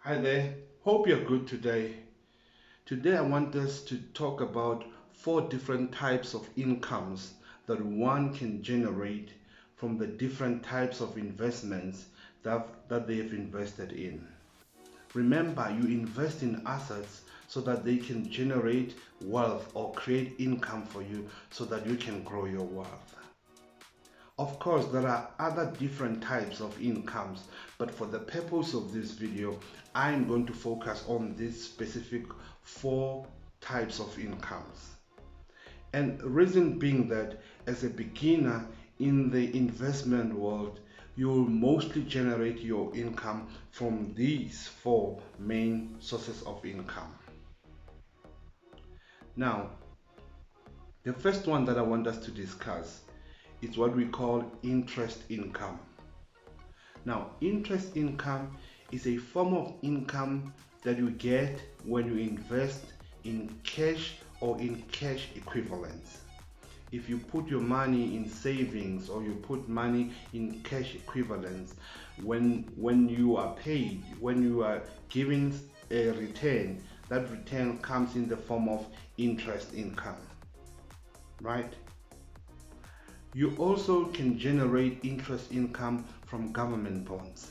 Hi there, hope you're good today. Today I want us to talk about four different types of incomes that one can generate from the different types of investments that they have invested in. Remember, you invest in assets so that they can generate wealth or create income for you so that you can grow your wealth. Of course, there are other different types of incomes, but for the purpose of this video, I'm going to focus on these specific four types of incomes. And reason being that as a beginner in the investment world, you will mostly generate your income from these four main sources of income. Now, the first one that I want us to discuss is what we call interest income. Now, interest income is a form of income that you get when you invest in cash or in cash equivalents. If you put your money in savings or you put money in cash equivalents, when you are paid, when you are given a return, that return comes in the form of interest income, right? You also can generate interest income from government bonds.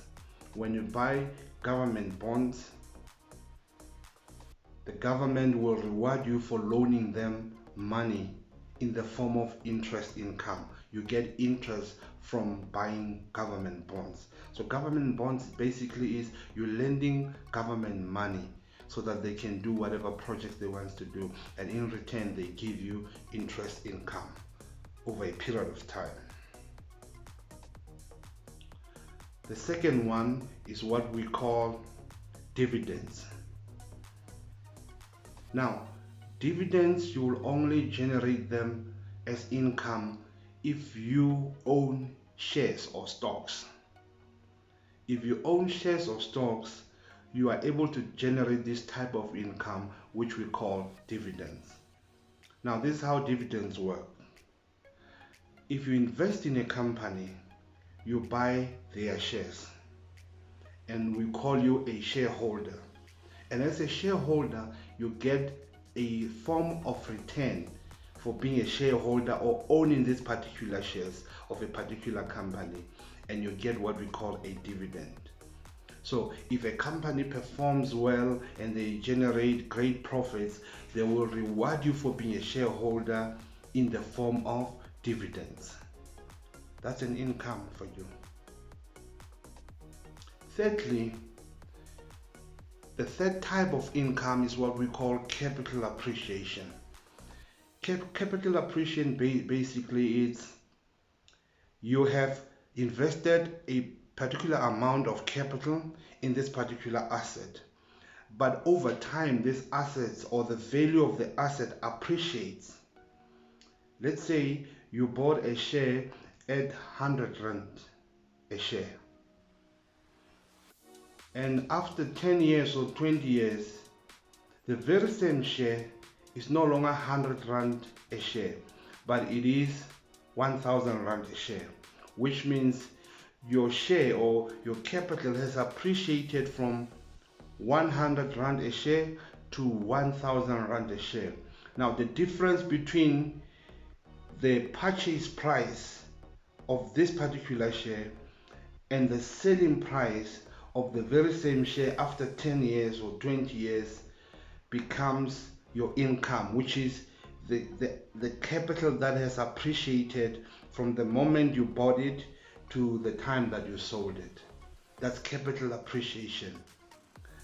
When you buy government bonds, the government will reward you for loaning them money in the form of interest income. You get interest from buying government bonds. So government bonds basically is you're lending government money so that they can do whatever projects they want to do, and in return they give you interest income over a period of time. The second one is what we call dividends. Now, dividends, you will only generate them as income if you own shares or stocks. If you own shares or stocks, you are able to generate this type of income, which we call dividends. Now, this is how dividends work. If you invest in a company, you buy their shares, and we call you a shareholder. And as a shareholder, you get a form of return for being a shareholder or owning these particular shares of a particular company, and you get what we call a dividend. So if a company performs well and they generate great profits, they will reward you for being a shareholder in the form of dividends. That's an income for you. Thirdly, the third type of income is what we call capital appreciation. Capital appreciation basically is you have invested a particular amount of capital in this particular asset, but over time this assets or the value of the asset appreciates. Let's say you bought a share at 100 rand a share, and after 10 years or 20 years, the very same share is no longer 100 rand a share, but it is 1000 rand a share, which means your share or your capital has appreciated from 100 rand a share to 1000 rand a share. Now, the difference between the purchase price of this particular share and the selling price of the very same share after 10 years or 20 years becomes your income, which is the capital that has appreciated from the moment you bought it to the time that you sold it. That's capital appreciation.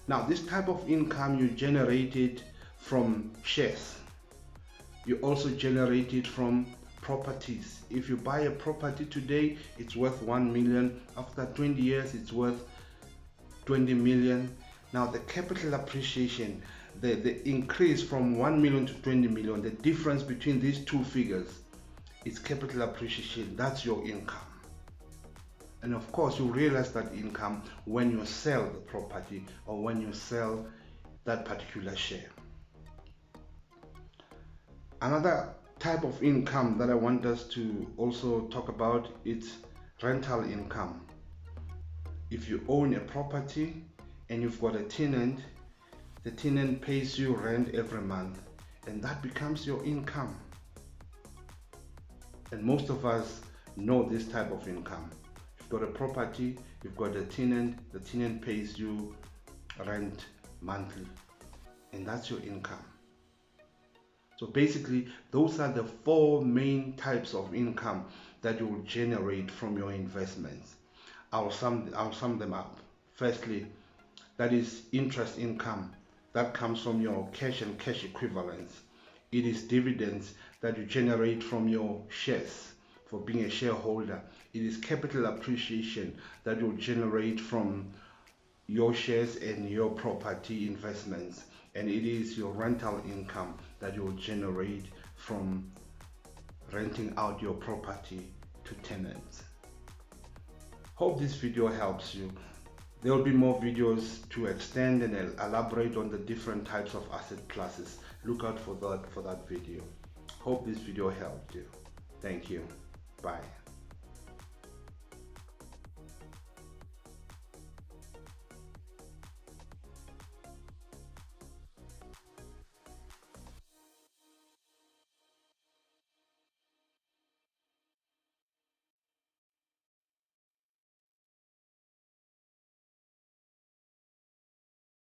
Now, this type of income you generate it from shares. You also generate it from properties. If you buy a property today, it's worth 1 million. After 20 years, it's worth 20 million. Now, the capital appreciation, the increase from 1 million to 20 million, the difference between these two figures is capital appreciation. That's your income. And of course, you realize that income when you sell the property or when you sell that particular share. Another type of income that I want us to also talk about is rental income. If you own a property and you've got a tenant, the tenant pays you rent every month, and that becomes your income. And most of us know this type of income. You've got a property, you've got a tenant, the tenant pays you rent monthly, and that's your income. So basically, those are the 4 main types of income that you will generate from your investments. I'll sum them up. Firstly, that is interest income that comes from your cash and cash equivalents. It is dividends that you generate from your shares for being a shareholder. It is capital appreciation that you'll generate from your shares and your property investments. And it is your rental income that you'll generate from renting out your property to tenants. Hope this video helps you. There will be more videos to extend and elaborate on the different types of asset classes. Look out for that video. Hope this video helped you. Thank you. Bye.